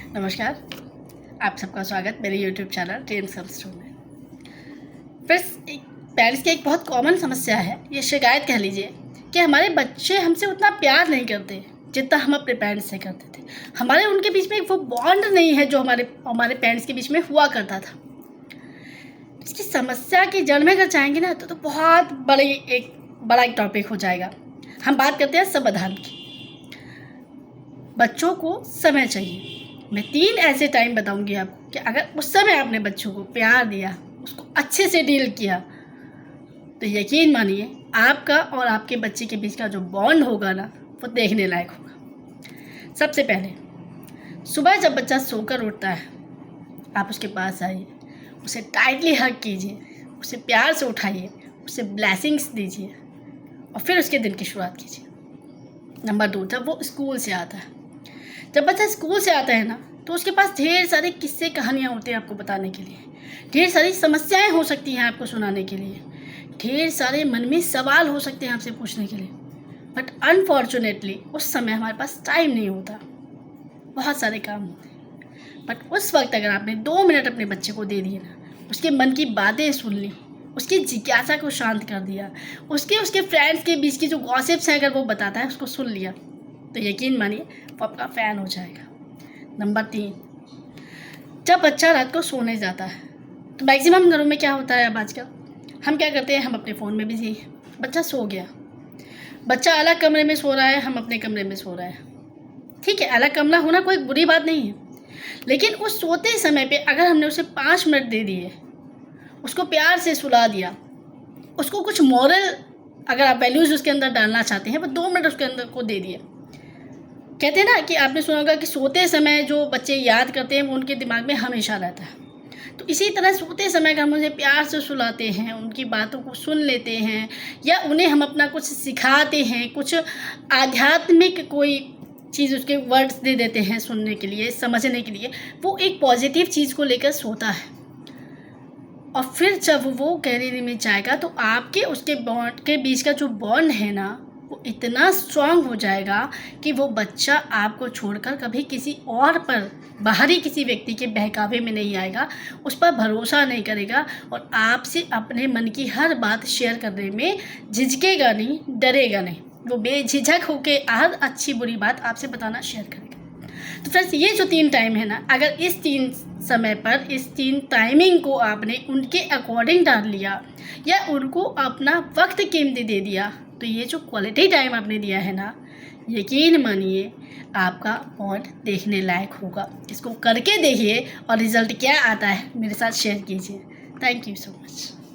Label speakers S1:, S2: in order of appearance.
S1: नमस्कार, आप सबका स्वागत मेरे YouTube चैनल ट्रेन संस्टू में। फ्रेंड्स, पेरेंट्स की एक बहुत कॉमन समस्या है, ये शिकायत कह लीजिए कि हमारे बच्चे हमसे उतना प्यार नहीं करते जितना हम अपने पेरेंट्स से करते थे। हमारे उनके बीच में वो बॉन्ड नहीं है जो हमारे पेरेंट्स के बीच में हुआ करता था। इसकी समस्या की जड़ में अगर जाएंगे ना तो बहुत बड़ा एक टॉपिक हो जाएगा। हम बात करते हैं समाधान की। बच्चों को समय चाहिए। मैं 3 ऐसे टाइम बताऊंगी आपको कि अगर उस समय आपने बच्चों को प्यार दिया, उसको अच्छे से डील किया, तो यकीन मानिए आपका और आपके बच्चे के बीच का जो बॉन्ड होगा ना, वो देखने लायक होगा। सबसे पहले, सुबह जब बच्चा सोकर उठता है, आप उसके पास आइए, उसे टाइटली हग कीजिए, उसे प्यार से उठाइए, उसे ब्लेसिंग्स दीजिए और फिर उसके दिन की शुरुआत कीजिए। नंबर 2, जब वो स्कूल से आता है, जब बच्चा स्कूल से आता है ना, तो उसके पास ढेर सारे किस्से कहानियाँ होती हैं आपको बताने के लिए, ढेर सारी समस्याएं हो सकती हैं आपको सुनाने के लिए, ढेर सारे मन में सवाल हो सकते हैं आपसे पूछने के लिए। बट अनफॉर्चुनेटली उस समय हमारे पास टाइम नहीं होता, बहुत सारे काम होते हैं। बट उस वक्त अगर आपने 2 मिनट अपने बच्चे को दे दिए ना, उसके मन की बातें सुन ली, उसकी जिज्ञासा को शांत कर दिया, उसके फ्रेंड्स के बीच की जो गॉसिप्स है अगर वो बताता है उसको सुन लिया, तो यकीन मानिए वो आपका फ़ैन हो जाएगा। नंबर 3, जब बच्चा रात को सोने जाता है तो मैक्सिमम घरों में क्या होता है अब आजकल, हम क्या करते हैं, हम अपने फ़ोन में बिजी हैं। बच्चा सो गया, बच्चा अलग कमरे में सो रहा है, हम अपने कमरे में सो रहे हैं। ठीक है, अलग कमरा होना कोई बुरी बात नहीं है, लेकिन उस सोते समय पे अगर हमने उसे 5 मिनट दे दिए, उसको प्यार से सुला दिया, उसको कुछ मॉरल अगर आप वैल्यूज़ उसके अंदर डालना चाहते हैं, वो 2 मिनट उसके अंदर को दे दिए। कहते हैं ना कि आपने सुना होगा कि सोते समय जो बच्चे याद करते हैं वो उनके दिमाग में हमेशा रहता है। तो इसी तरह सोते समय अगर हम उन्हें प्यार से सुलाते हैं, उनकी बातों को सुन लेते हैं, या उन्हें हम अपना कुछ सिखाते हैं, कुछ आध्यात्मिक कोई चीज़ उसके वर्ड्स दे देते हैं सुनने के लिए, समझने के लिए, वो एक पॉजिटिव चीज़ को लेकर सोता है। और फिर जब वो गहरी नींद में जाएगा तो आपके उसके बॉन्ड के बीच का जो बॉन्ड है ना, वो इतना स्ट्रांग हो जाएगा कि वो बच्चा आपको छोड़कर कभी किसी और पर, बाहरी किसी व्यक्ति के बहकावे में नहीं आएगा, उस पर भरोसा नहीं करेगा और आपसे अपने मन की हर बात शेयर करने में झिझकेगा नहीं, डरेगा नहीं। वो बेझिझक होकर हर अच्छी बुरी बात आपसे बताना शेयर करेगा। तो फ्रेंड्स, ये जो 3 टाइम है ना, अगर इस 3 समय पर इस 3 टाइमिंग को आपने उनके अकॉर्डिंग डाल लिया या उनको अपना वक्त कीमती दे दिया, तो ये जो क्वालिटी टाइम आपने दिया है ना, यकीन मानिए आपका बॉन्ड देखने लायक होगा। इसको करके देखिए और रिज़ल्ट क्या आता है मेरे साथ शेयर कीजिए। Thank you so much.